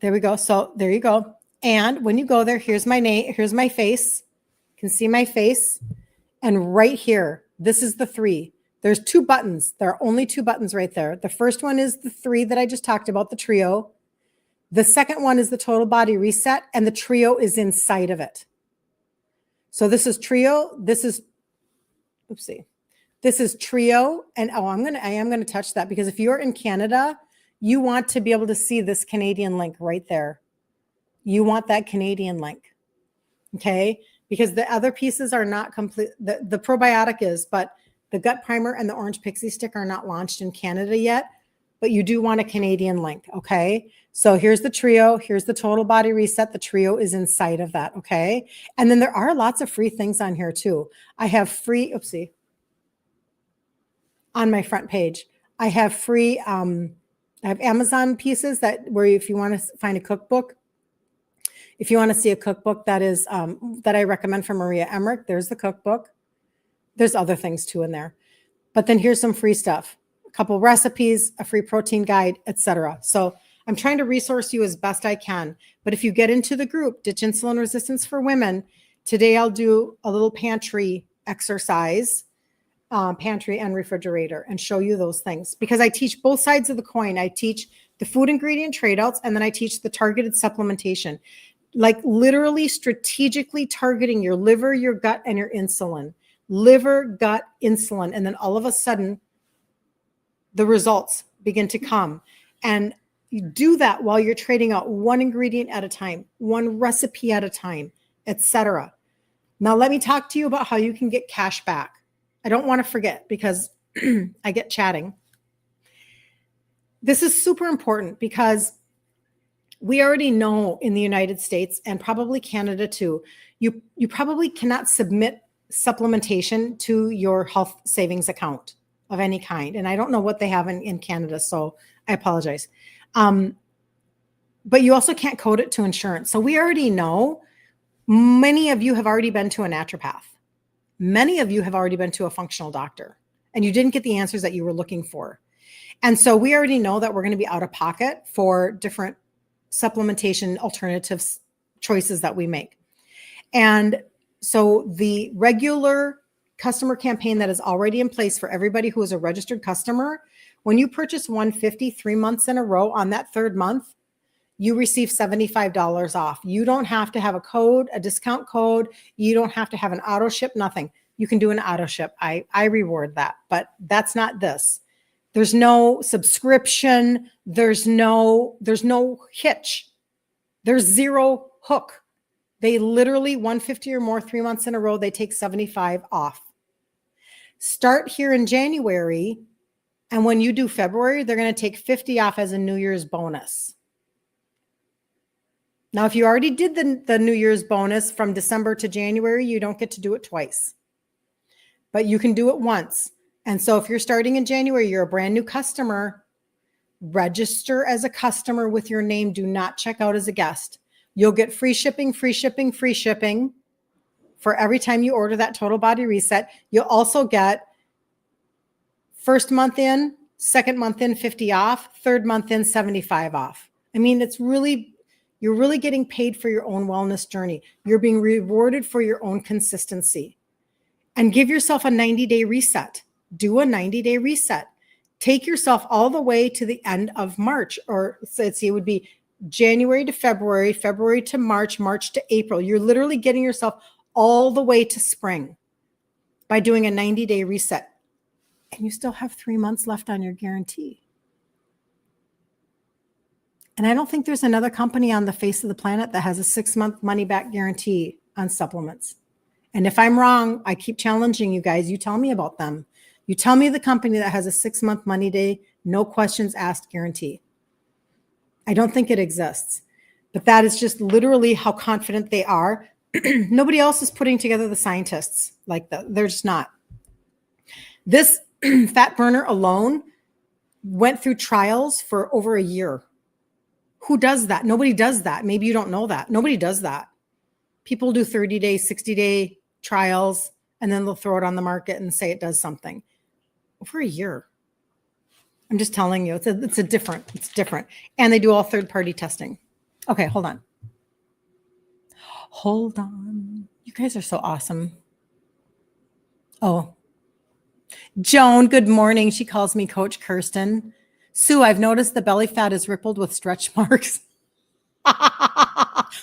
there we go. So there you go. And when you go there, here's my name. Here's my face. You can see my face. And right here, this is the 3. There's 2 buttons. There are only 2 buttons right there. The first one is the 3 that I just talked about, the trio. The second one is the total body reset, and the trio is inside of it. So this is trio. This is trio. And I am going to touch that because if you're in Canada, you want to be able to see this Canadian link right there. You want that Canadian link. Okay. Because the other pieces are not complete. The probiotic is, but the gut primer and the orange pixie stick are not launched in Canada yet, but you do want a Canadian link. Okay. So here's the trio. Here's the total body reset. The trio is inside of that. Okay. And then there are lots of free things on here too. I have free, on my front page, I have free, I have Amazon pieces where if you want to find a cookbook, if you want to see a cookbook that is, that I recommend from Maria Emmerich, there's the cookbook. There's other things too in there, but then here's some free stuff, a couple recipes, a free protein guide, etc. So I'm trying to resource you as best I can. But if you get into the group, Ditch Insulin Resistance for Women, today I'll do a little pantry exercise, pantry and refrigerator, and show you those things because I teach both sides of the coin. I teach the food ingredient trade outs, and then I teach the targeted supplementation, like literally strategically targeting your liver, your gut, and your insulin. Liver, gut, insulin. And then all of a sudden, the results begin to come. And you do that while you're trading out one ingredient at a time, one recipe at a time, etc. Now, let me talk to you about how you can get cash back. I don't want to forget because I get chatting. This is super important because we already know in the United States and probably Canada too, you probably cannot submit supplementation to your health savings account of any kind. And I don't know what they have in Canada, so I apologize. But you also can't code it to insurance. So we already know many of you have already been to a naturopath. Many of you have already been to a functional doctor and you didn't get the answers that you were looking for. And so we already know that we're going to be out of pocket for different supplementation alternatives choices that we make. And so the regular customer campaign that is already in place for everybody who is a registered customer, when you purchase 150 3 months in a row, on that third month, you receive $75 off. You don't have to have a code, a discount code. You don't have to have an auto ship, nothing. You can do an auto ship. I reward that, but that's not this. There's no subscription. There's no hitch. There's zero hook. They literally 150 or more 3 months in a row, they take 75 off. Start here in January. And when you do February, they're going to take 50 off as a New Year's bonus. Now, if you already did the New Year's bonus from December to January, you don't get to do it twice, but you can do it once. And so if you're starting in January, you're a brand new customer, register as a customer with your name. Do not check out as a guest. You'll get free shipping, free shipping, free shipping for every time you order that Total Body Reset. You'll also get first month in, second month in, 50 off, third month in, 75 off. I mean, you're really getting paid for your own wellness journey. You're being rewarded for your own consistency. And give yourself a 90-day reset. Do a 90-day reset. Take yourself all the way to the end of March, or let's see, it would be January to February, February to March, March to April. You're literally getting yourself all the way to spring by doing a 90-day reset. And you still have 3 months left on your guarantee. And I don't think there's another company on the face of the planet that has a 6-month money-back guarantee on supplements. And if I'm wrong, I keep challenging you guys. You tell me about them. You tell me the company that has a 6-month money day, no questions asked guarantee. I don't think it exists. But that is just literally how confident they are. Nobody else is putting together the scientists like that. They're just not. This fat burner alone went through trials for over a year. Who does that? Nobody does that. Maybe you don't know that. Nobody does that. People do 30-day, 60-day trials, and then they'll throw it on the market and say it does something. Over a year. I'm just telling you, it's different. And they do all third-party testing. Okay, hold on. Hold on. You guys are so awesome. Oh. Joan, good morning. She calls me Coach Kirsten. Sue, I've noticed the belly fat is rippled with stretch marks.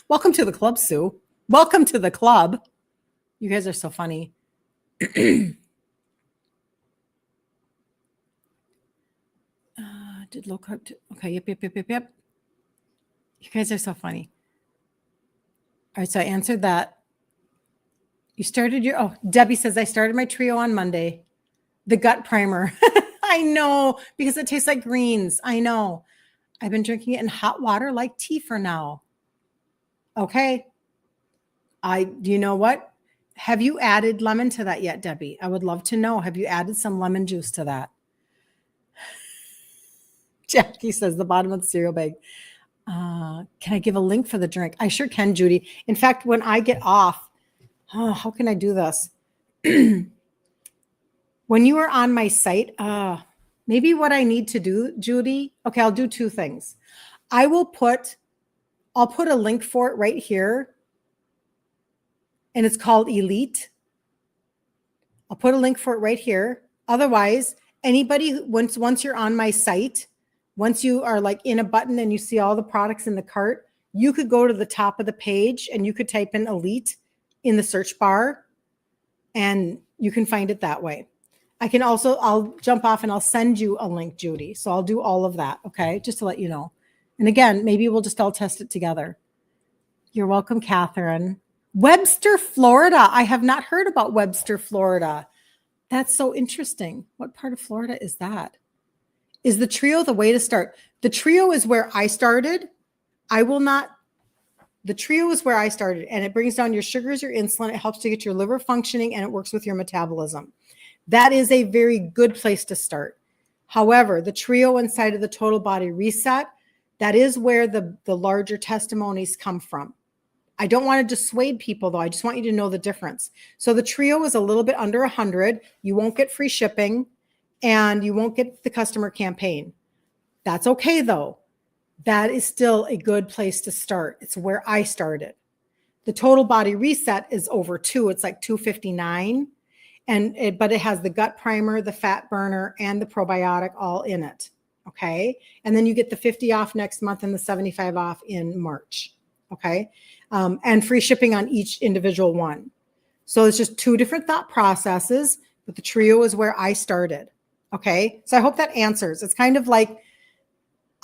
Welcome to the club, Sue. Welcome to the club. You guys are so funny. Did low carb too? Okay, yep. You guys are so funny. All right, so I answered that. You started Debbie says, I started my trio on Monday. The gut primer. I know, because it tastes like greens. I know. I've been drinking it in hot water like tea for now. Okay. You know what? Have you added lemon to that yet, Debbie? I would love to know. Have you added some lemon juice to that? Jackie says the bottom of the cereal bag. Can I give a link for the drink? I sure can, Judy. In fact, when I get off, how can I do this? When you are on my site, maybe what I need to do, Judy, okay, I'll do two things. I'll put a link for it right here, and it's called Elite. I'll put a link for it right here. Otherwise, anybody, once you're on my site, once you are like in a button and you see all the products in the cart, you could go to the top of the page and you could type in Elite in the search bar, and you can find it that way. I'll jump off and I'll send you a link, Judy. So I'll do all of that. Okay. Just to let you know. And again, maybe we'll just all test it together. You're welcome, Catherine. Webster, Florida. I have not heard about Webster, Florida. That's so interesting. What part of Florida is that? Is the trio the way to start? The trio is where I started. The trio is where I started, and it brings down your sugars, your insulin. It helps to get your liver functioning, and it works with your metabolism. That is a very good place to start. However, the trio inside of the Total Body Reset, that is where the larger testimonies come from. I don't want to dissuade people, though. I just want you to know the difference. So the trio is a little bit under 100. You won't get free shipping. and you won't get the customer campaign. That's okay though. That is still a good place to start. It's where I started. The total body reset is over 2. It's like 259. But it has the gut primer, the fat burner, and the probiotic all in it. Okay. And then you get the 50 off next month and the 75 off in March. Okay. And free shipping on each individual one. So it's just 2 different thought processes, but the trio is where I started. Okay. So I hope that answers. It's kind of like,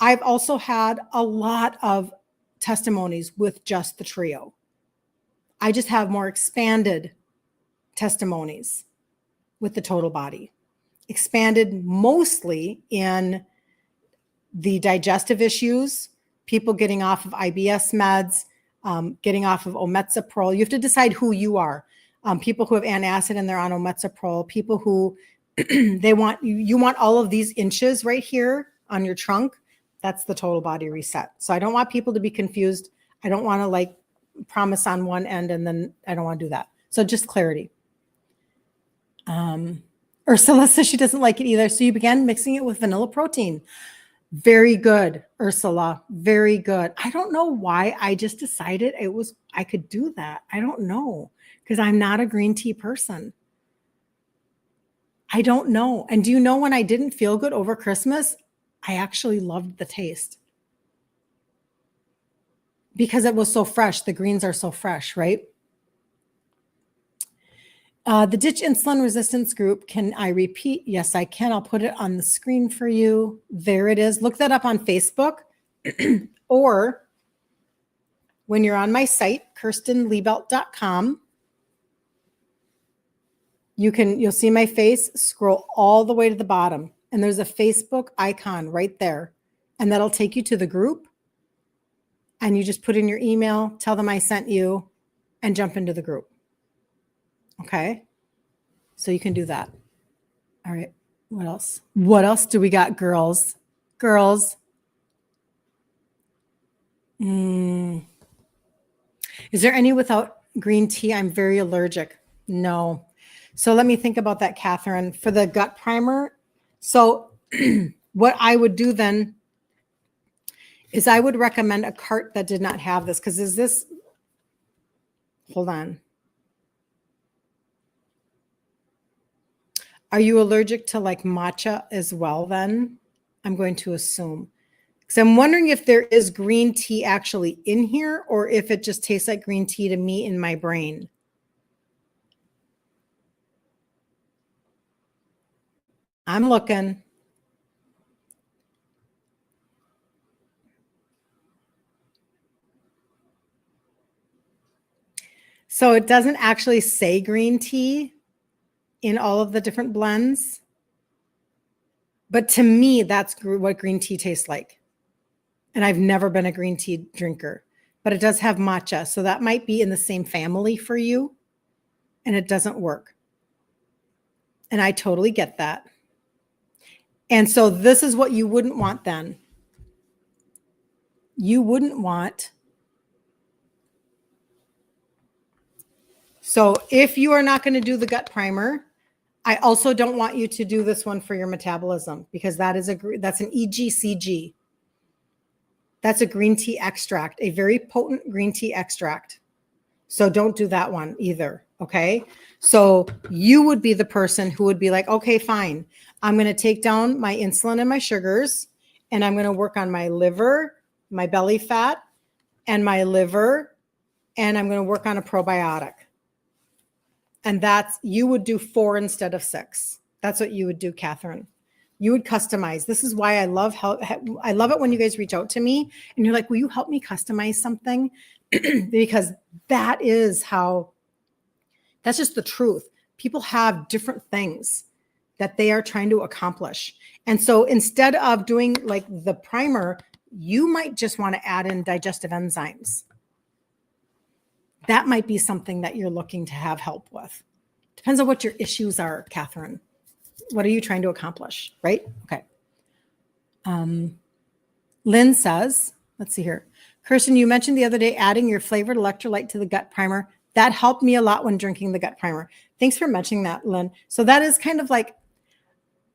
I've also had a lot of testimonies with just the trio. I just have more expanded testimonies with the total body. Expanded mostly in the digestive issues, people getting off of IBS meds, getting off of omeprazole. You have to decide who you are. People who have antacid and they're on omeprazole, people who you want all of these inches right here on your trunk. That's the total body reset. So I don't want people to be confused. I don't want to like promise on one end and then I don't want to do that. So just clarity. Ursula says she doesn't like it either. So you began mixing it with vanilla protein. Very good, Ursula. Very good. I don't know why I just decided I could do that. I don't know, because I'm not a green tea person. I don't know. And do you know when I didn't feel good over Christmas, I actually loved the taste because it was so fresh. The greens are so fresh, right? The Ditch Insulin Resistance Group, can I repeat? Yes, I can. I'll put it on the screen for you. There it is. Look that up on Facebook or when you're on my site, kirstenliebelt.com. You'll see my face, scroll all the way to the bottom, and there's a Facebook icon right there, and that'll take you to the group. And you just put in your email, tell them I sent you, and jump into the group. Okay. So you can do that. All right. What else? What else do we got, girls? Girls. Is there any without green tea? I'm very allergic. No. So let me think about that, Catherine. For the gut primer. So what I would do then is I would recommend a cart that did not have this, because hold on. Are you allergic to like matcha as well then? I'm going to assume. Because I'm wondering if there is green tea actually in here or if it just tastes like green tea to me in my brain. I'm looking. So it doesn't actually say green tea in all of the different blends. But to me, that's what green tea tastes like. And I've never been a green tea drinker, but it does have matcha. So that might be in the same family for you. And it doesn't work. And I totally get that. And so this is what you wouldn't want then. You wouldn't want. So if you are not going to do the gut primer, I also don't want you to do this one for your metabolism, because that's an EGCG. That's a green tea extract, a very potent green tea extract. So don't do that one either. Okay. So you would be the person who would be like, okay, fine. I'm going to take down my insulin and my sugars, and I'm going to work on my liver, my belly fat, and my liver, and I'm going to work on a probiotic. And you would do 4 instead of 6. That's what you would do, Catherine. You would customize. This is why I love it when you guys reach out to me and you're like, will you help me customize something? Because that's just the truth. People have different things that they are trying to accomplish. And so instead of doing like the primer, you might just want to add in digestive enzymes. That might be something that you're looking to have help with. Depends on what your issues are, Catherine. What are you trying to accomplish, right? Okay. Lynn says, let's see here. Kirsten, you mentioned the other day adding your flavored electrolyte to the gut primer. That helped me a lot when drinking the gut primer. Thanks for mentioning that, Lynn. So that is kind of like,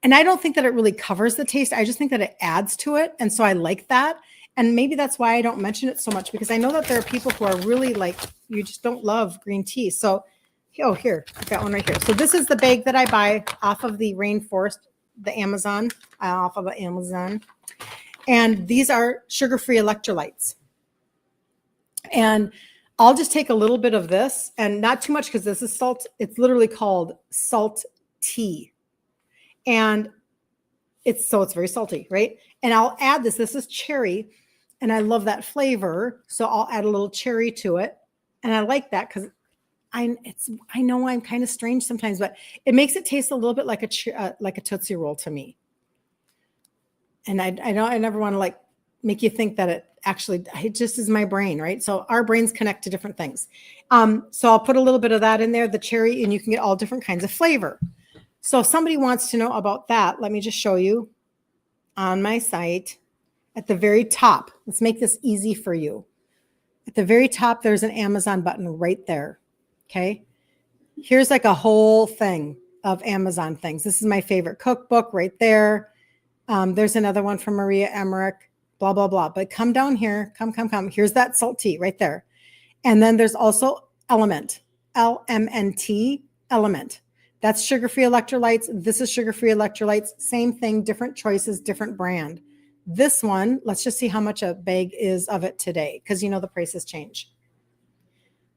And I don't think that it really covers the taste. I just think that it adds to it. And so I like that. And maybe that's why I don't mention it so much, because I know that there are people who are really like, you just don't love green tea. So, oh, here, I've got one right here. So this is the bag that I buy off of the rainforest, the Amazon, off of Amazon. And these are sugar-free electrolytes. And I'll just take a little bit of this, and not too much because this is salt. It's literally called salt tea. And it's very salty, right? And I'll add this. This is cherry, and I love that flavor. So I'll add a little cherry to it. And I like that because I know I'm kind of strange sometimes, but it makes it taste a little bit like a Tootsie Roll to me. And I never want to like make you think that it just is my brain, right? So our brains connect to different things. So I'll put a little bit of that in there, the cherry, and you can get all different kinds of flavor. So if somebody wants to know about that, let me just show you on my site at the very top. Let's make this easy for you. At the very top, there's an Amazon button right there. Okay. Here's like a whole thing of Amazon things. This is my favorite cookbook right there. There's another one from Maria Emmerich, blah, blah, blah. But come down here, come. Here's that salt tea right there. And then there's also Element, LMNT, Element. That's sugar-free electrolytes. This is sugar-free electrolytes. Same thing, different choices, different brand. This one, let's just see how much a bag is of it today, because the prices change.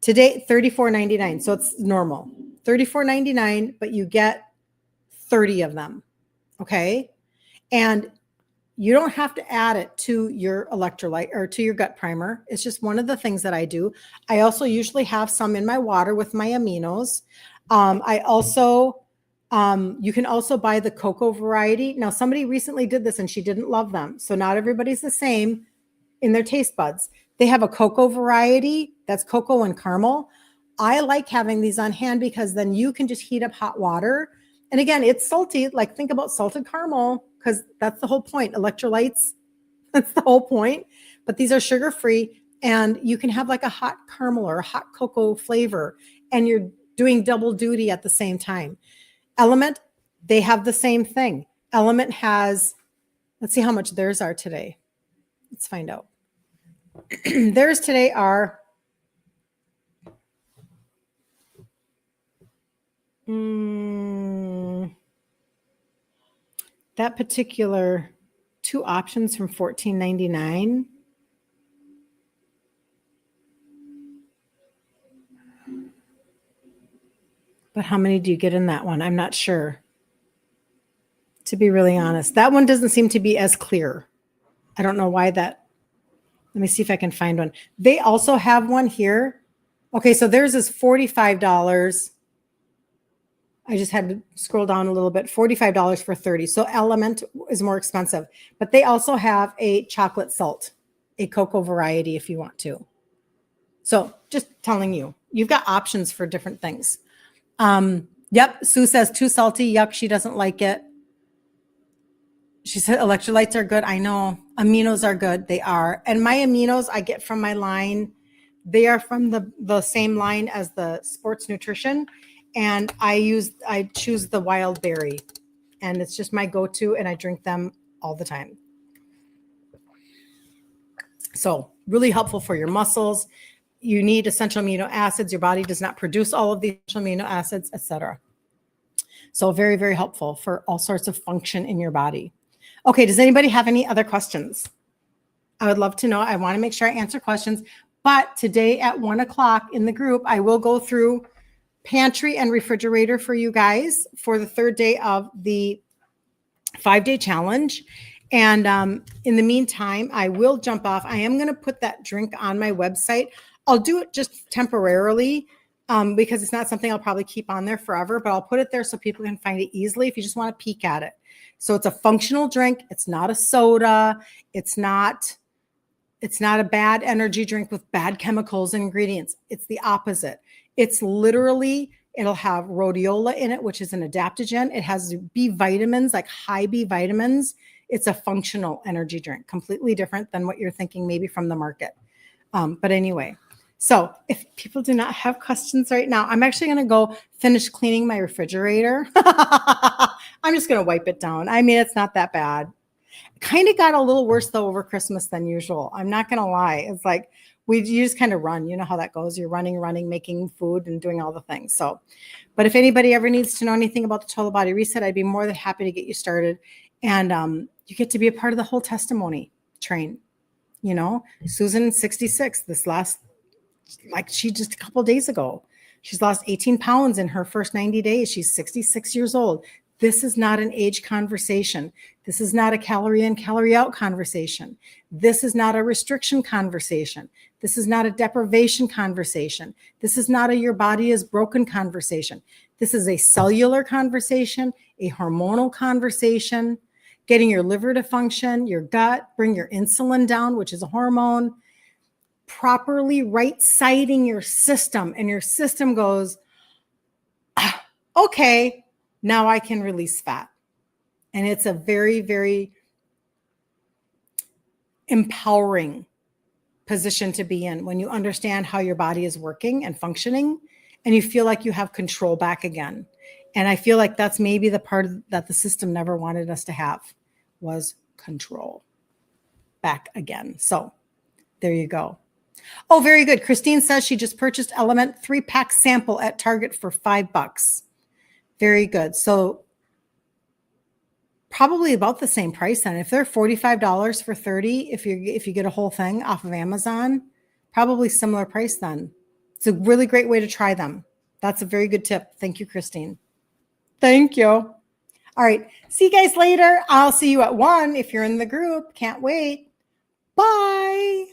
Today, $34.99. So it's normal. $34.99, but you get 30 of them. Okay. And you don't have to add it to your electrolyte or to your gut primer. It's just one of the things that I do. I also usually have some in my water with my aminos. I also, you can also buy the cocoa variety. Now, somebody recently did this and she didn't love them. So not everybody's the same in their taste buds. They have a cocoa variety that's cocoa and caramel. I like having these on hand because then you can just heat up hot water. And again, it's salty. Like think about salted caramel, because that's the whole point. Electrolytes, that's the whole point. But these are sugar-free, and you can have like a hot caramel or a hot cocoa flavor, and you're doing double duty at the same time. Element, they have the same thing. Element has, let's see how much theirs are today. Let's find out. Theirs today are that particular 2 options from $14.99. But how many do you get in that one? I'm not sure, to be really honest. That one doesn't seem to be as clear. I don't know why that. Let me see if I can find one. They also have one here. Okay, so theirs is $45. I just had to scroll down a little bit. $45 for 30. So Element is more expensive. But they also have a chocolate salt, a cocoa variety if you want to. So just telling you, you've got options for different things. Yep, Sue says too salty. Yuck, she doesn't like it. She said electrolytes are good. I know. Aminos are good. They are. And my aminos I get from my line. They are from the same line as the sports nutrition. And I choose the wild berry. And it's just my go-to, and I drink them all the time. So really helpful for your muscles. You need essential amino acids. Your body does not produce all of the essential amino acids, etc. So very, very helpful for all sorts of function in your body. Okay, does anybody have any other questions? I would love to know. I want to make sure I answer questions. But today at 1 o'clock in the group, I will go through pantry and refrigerator for you guys for the 3rd day of the 5-day challenge. And in the meantime, I will jump off. I am going to put that drink on my website. I'll do it just temporarily because it's not something I'll probably keep on there forever, but I'll put it there so people can find it easily if you just want to peek at it. So it's a functional drink. It's not a soda. It's not a bad energy drink with bad chemicals and ingredients. It's the opposite. It's literally, it'll have rhodiola in it, which is an adaptogen. It has B vitamins, like high B vitamins. It's a functional energy drink, completely different than what you're thinking maybe from the market. But anyway, so if people do not have questions right now, I'm actually going to go finish cleaning my refrigerator. I'm just going to wipe it down. I mean, it's not that bad. It kind of got a little worse though over Christmas than usual. I'm not going to lie. It's like you just kind of run. You know how that goes. You're running, making food and doing all the things. So, but if anybody ever needs to know anything about the total body reset, I'd be more than happy to get you started. And you get to be a part of the whole testimony train. You know, Susan, 66, she just a couple of days ago, she's lost 18 pounds in her first 90 days. She's 66 years old. This is not an age conversation. This is not a calorie in, calorie out conversation. This is not a restriction conversation. This is not a deprivation conversation. This is not a your body is broken conversation. This is a cellular conversation, a hormonal conversation, getting your liver to function, your gut, bring your insulin down, which is a hormone, properly right-siding your system. And your system goes, okay, now I can release fat. And it's a very, very empowering position to be in when you understand how your body is working and functioning and you feel like you have control back again. And I feel like that's maybe the part that the system never wanted us to have, was control back again. So there you go. Oh, very good. Christine says she just purchased Element 3-pack sample at Target for $5. Very good. So probably about the same price then. If they're $45 for 30, if you get a whole thing off of Amazon, probably similar price then. It's a really great way to try them. That's a very good tip. Thank you, Christine. Thank you. All right. See you guys later. I'll see you at 1 if you're in the group. Can't wait. Bye.